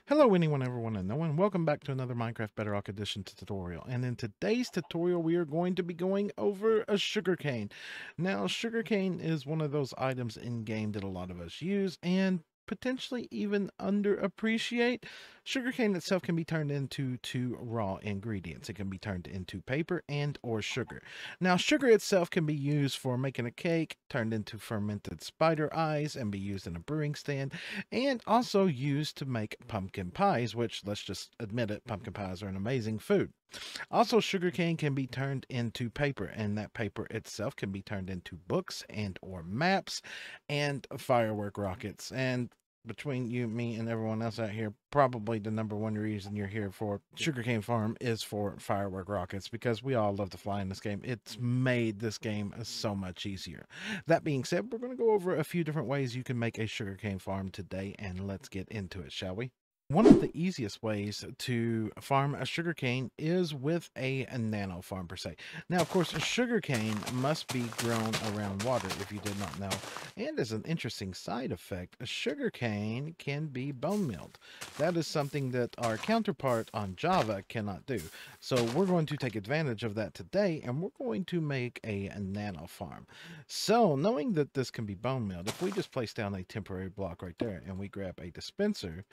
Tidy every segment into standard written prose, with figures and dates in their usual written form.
Hello anyone, everyone, and no one. Welcome back to another Minecraft Bedrock Edition tutorial. And in today's tutorial, we are going to be going over a sugarcane. Now, sugarcane is one of those items in game that a lot of us use and potentially even underappreciate. Sugarcane itself can be turned into two raw ingredients. It can be turned into paper and or sugar. Now, sugar itself can be used for making a cake, turned into fermented spider eyes, and be used in a brewing stand, and also used to make pumpkin pies, which, let's just admit it, pumpkin pies are an amazing food. Also, sugarcane can be turned into paper, and that paper itself can be turned into books and or maps and firework rockets. And between you, me, and everyone else out here, probably the number one reason you're here for Sugarcane Farm is for firework rockets, because we all love to fly in this game. It's made this game so much easier. That being said, we're going to go over a few different ways you can make a sugarcane farm today, and let's get into it, shall we? One of the easiest ways to farm a sugarcane is with a nano farm per se. Now, of course, a sugarcane must be grown around water, if you did not know. And as an interesting side effect, a sugarcane can be bone milled. That is something that our counterpart on Java cannot do. So we're going to take advantage of that today, and we're going to make a nano farm. So knowing that this can be bone milled, if we just place down a temporary block right there and we grab a dispenser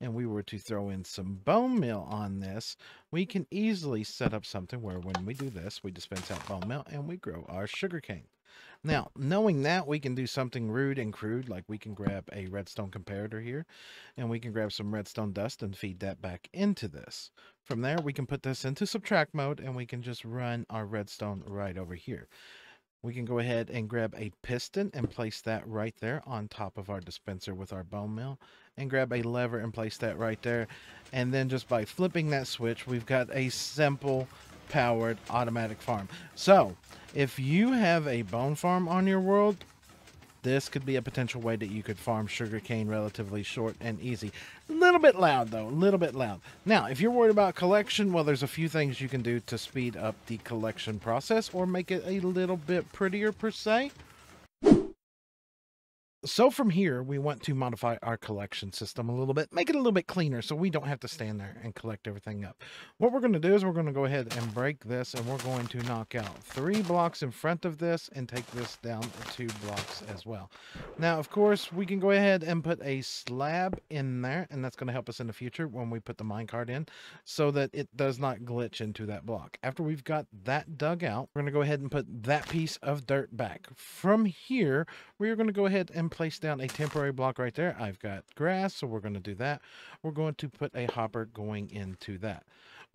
and we were to throw in some bone meal on this, we can easily set up something where when we do this, we dispense out bone meal and we grow our sugarcane. Now, knowing that, we can do something rude and crude, like we can grab a redstone comparator here, and we can grab some redstone dust and feed that back into this. From there, we can put this into subtract mode, and we can just run our redstone right over here. We can go ahead and grab a piston and place that right there on top of our dispenser with our bone meal, and grab a lever and place that right there. And then just by flipping that switch, we've got a simple powered automatic farm. So if you have a bone farm on your world, this could be a potential way that you could farm sugarcane relatively short and easy. A little bit loud, though. A little bit loud. Now, if you're worried about collection, well, there's a few things you can do to speed up the collection process or make it a little bit prettier, per se. So from here, we want to modify our collection system a little bit, make it a little bit cleaner so we don't have to stand there and collect everything up. What we're going to do is we're going to go ahead and break this, and we're going to knock out 3 blocks in front of this and take this down 2 blocks as well. Now, of course, we can go ahead and put a slab in there, and that's going to help us in the future when we put the minecart in so that it does not glitch into that block. After we've got that dug out, we're going to go ahead and put that piece of dirt back. From here, we're going to go ahead and place down a temporary block right there. I've got grass, so we're going to do that. We're going to put a hopper going into that.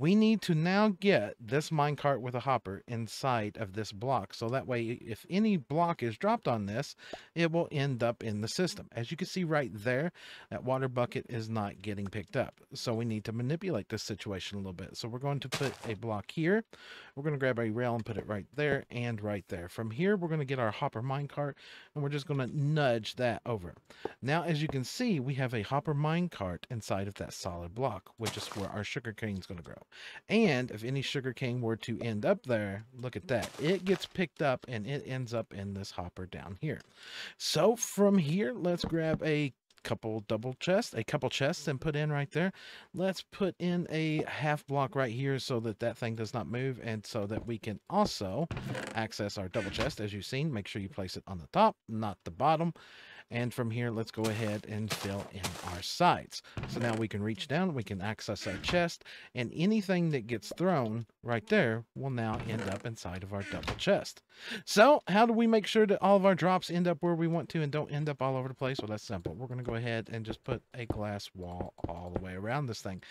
We need to now get this minecart with a hopper inside of this block, so that way if any block is dropped on this, it will end up in the system. As you can see right there, that water bucket is not getting picked up, so we need to manipulate this situation a little bit. So we're going to put a block here. We're going to grab a rail and put it right there and right there. From here, we're going to get our hopper minecart, and we're just going to nudge that over. Now, as you can see, we have a hopper minecart inside of that solid block, which is where our sugarcane is going to grow. And if any sugarcane were to end up there, look at that. It gets picked up and it ends up in this hopper down here. So from here, let's grab a couple chests and put in right there. Let's put in a half block right here so that that thing does not move, and so that we can also access our double chest. As you've seen, make sure you place it on the top, not the bottom. And from here, let's go ahead and fill in our sides. So now we can reach down, we can access our chest, and anything that gets thrown right there will now end up inside of our double chest. So how do we make sure that all of our drops end up where we want to and don't end up all over the place? Well, that's simple. We're going to go ahead and just put a glass wall all the way around this thing,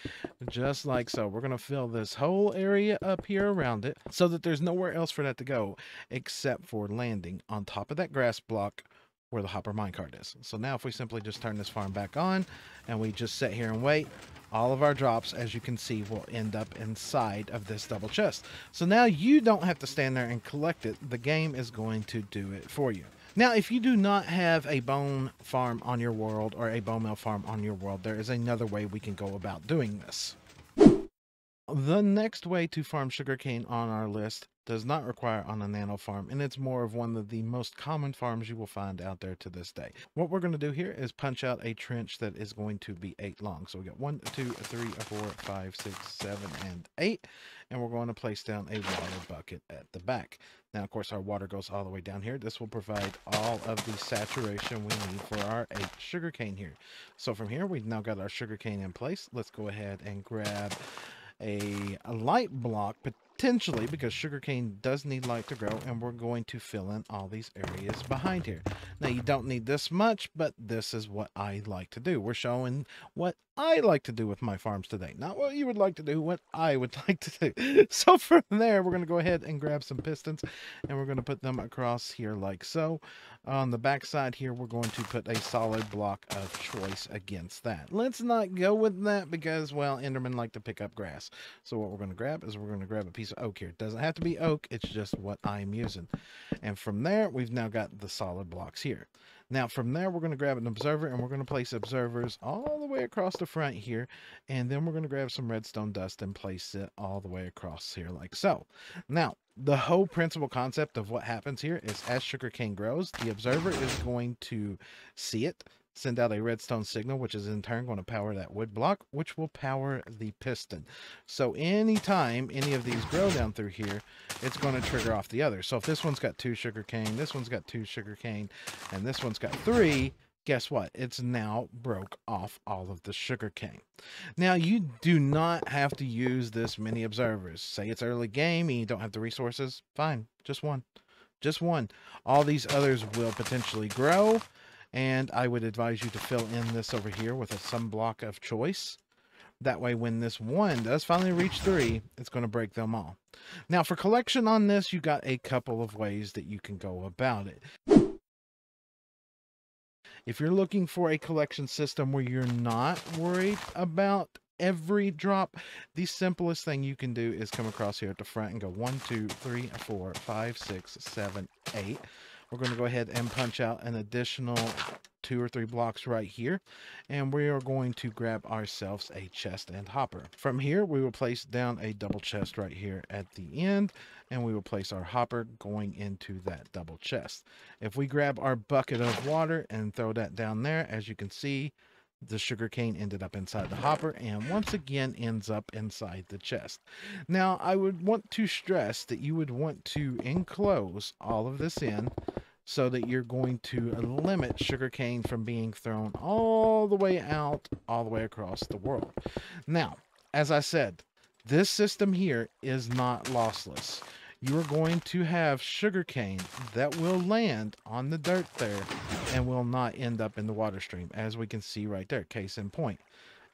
just like so. We're going to fill this whole area up here around it so that there's nowhere else for that to go except for landing on top of that grass block where the hopper minecart is. So now if we simply just turn this farm back on and we just sit here and wait, all of our drops, as you can see, will end up inside of this double chest. So now you don't have to stand there and collect it. The game is going to do it for you. Now, if you do not have a bone farm on your world or a bone meal farm on your world, there is another way we can go about doing this. The next way to farm sugarcane on our list does not require on a nano farm, and it's more of one of the most common farms you will find out there to this day. What we're going to do here is punch out a trench that is going to be 8 long. So we got 1, 2, 3, 4, 5, 6, 7, and 8, and we're going to place down a water bucket at the back. Now, of course, our water goes all the way down here. This will provide all of the saturation we need for our 8 sugarcane here. So from here, we've now got our sugarcane in place. Let's go ahead and grab a light block, potentially, because sugarcane does need light to grow, and we're going to fill in all these areas behind here. Now, you don't need this much, but this is what I like to do. We're showing what I like to do with my farms today, not what you would like to do, what I would like to do. So from there, we're going to go ahead and grab some pistons, and we're going to put them across here like so. On the back side here, we're going to put a solid block of choice against that. Let's not go with that because, well, Endermen like to pick up grass. So what we're going to grab is we're going to grab a piece of oak here. It doesn't have to be oak, it's just what I'm using. And from there, we've now got the solid blocks here. Now from there, we're going to grab an observer, and we're going to place observers all the way across the front here, and then we're going to grab some redstone dust and place it all the way across here like so. Now, the whole principal concept of what happens here is as sugarcane grows, the observer is going to see it, send out a redstone signal, which is in turn going to power that wood block, which will power the piston. So anytime any of these grow down through here, it's going to trigger off the other. So if this one's got 2 sugarcane, this one's got 2 sugarcane, and this one's got 3, guess what? It's now broke off all of the sugarcane. Now, you do not have to use this many observers. Say it's early game and you don't have the resources, fine, just one. Just one. All these others will potentially grow, and I would advise you to fill in this over here with some block of choice. That way, when this one does finally reach 3, it's going to break them all. Now, for collection on this, you got a couple of ways that you can go about it. If you're looking for a collection system where you're not worried about every drop, the simplest thing you can do is come across here at the front and go 1, 2, 3, 4, 5, 6, 7, 8. We're going to go ahead and punch out an additional 2 or 3 blocks right here, and we are going to grab ourselves a chest and hopper. From here, we will place down a double chest right here at the end, and we will place our hopper going into that double chest. If we grab our bucket of water and throw that down there, as you can see, the sugarcane ended up inside the hopper and once again ends up inside the chest. Now, I would want to stress that you would want to enclose all of this in so that you're going to limit sugarcane from being thrown all the way out, all the way across the world. Now, as I said, this system here is not lossless. You are going to have sugarcane that will land on the dirt there and will not end up in the water stream, as we can see right there, case in point.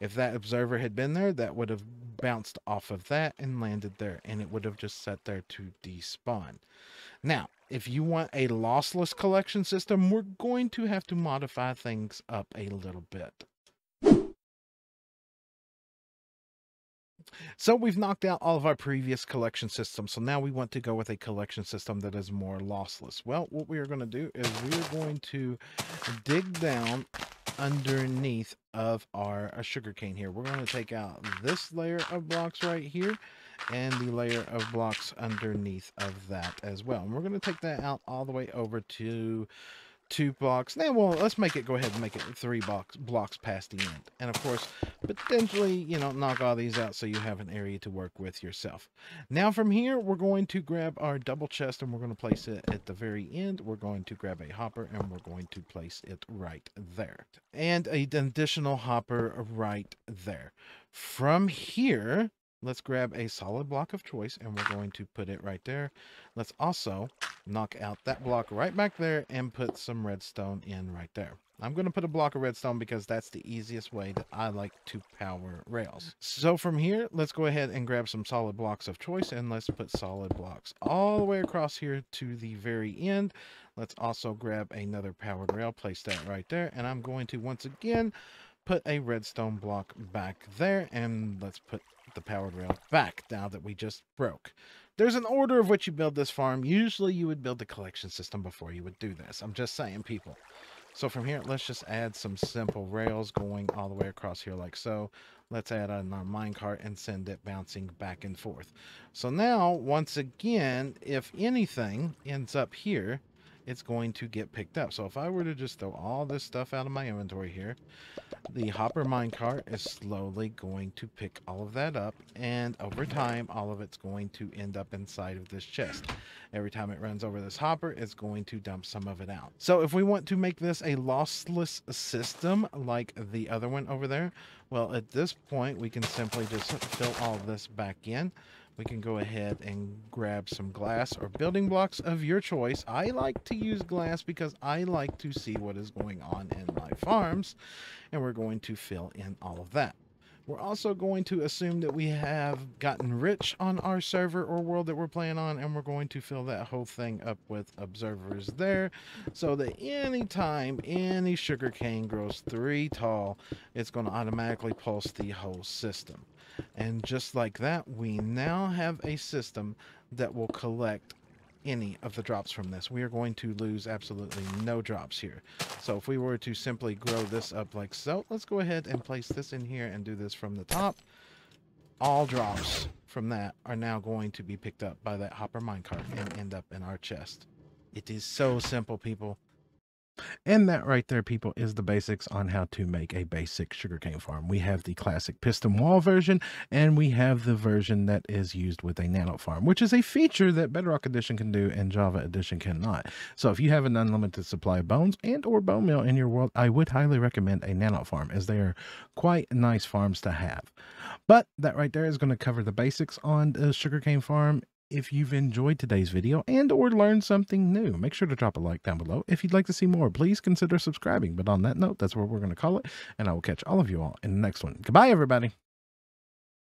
If that observer had been there, that would have bounced off of that and landed there, and it would have just sat there to despawn. Now, if you want a lossless collection system, we're going to have to modify things up a little bit. So we've knocked out all of our previous collection systems, so now we want to go with a collection system that is more lossless. Well, what we are going to do is we are going to dig down underneath of our sugarcane here. We're going to take out this layer of blocks right here and the layer of blocks underneath of that as well. And we're going to take that out all the way over to 2 blocks. Now, well, let's make it, go ahead and make it 3 blocks past the end. And of course, potentially, you know, knock all these out so you have an area to work with yourself. Now from here, we're going to grab our double chest and we're going to place it at the very end. We're going to grab a hopper and we're going to place it right there. And an additional hopper right there. From here, let's grab a solid block of choice and we're going to put it right there. Let's also knock out that block right back there and put some redstone in right there. I'm going to put a block of redstone because that's the easiest way that I like to power rails. So from here, let's go ahead and grab some solid blocks of choice and let's put solid blocks all the way across here to the very end. Let's also grab another powered rail, place that right there, and I'm going to once again put a redstone block back there, and let's put the powered rail back now that we just broke. There's an order of which you build this farm. Usually you would build the collection system before you would do this. I'm just saying, people. So from here, let's just add some simple rails going all the way across here like so. Let's add on our minecart and send it bouncing back and forth. So now, once again, if anything ends up here, it's going to get picked up. So if I were to just throw all this stuff out of my inventory here, the hopper minecart is slowly going to pick all of that up, and over time all of it's going to end up inside of this chest. Every time it runs over this hopper, it's going to dump some of it out. So if we want to make this a lossless system like the other one over there, well, at this point we can simply just fill all this back in. We can go ahead and grab some glass or building blocks of your choice. I like to use glass because I like to see what is going on in my farms, and we're going to fill in all of that. We're also going to assume that we have gotten rich on our server or world that we're playing on, and we're going to fill that whole thing up with observers there, so that anytime any sugarcane grows 3 tall, it's going to automatically pulse the whole system. And just like that, we now have a system that will collect any of the drops from this. We are going to lose absolutely no drops here. So if we were to simply grow this up like so, let's go ahead and place this in here and do this from the top. All drops from that are now going to be picked up by that hopper minecart and end up in our chest. It is so simple, people. And that right there, people, is the basics on how to make a basic sugarcane farm. We have the classic piston wall version, and we have the version that is used with a nano farm, which is a feature that Bedrock Edition can do and Java Edition cannot. So if you have an unlimited supply of bones and or bone meal in your world, I would highly recommend a nano farm, as they are quite nice farms to have. But that right there is going to cover the basics on the sugarcane farm. If you've enjoyed today's video and or learned something new, make sure to drop a like down below. If you'd like to see more, please consider subscribing. But on that note, that's where we're going to call it, and I will catch all of you all in the next one. Goodbye, everybody.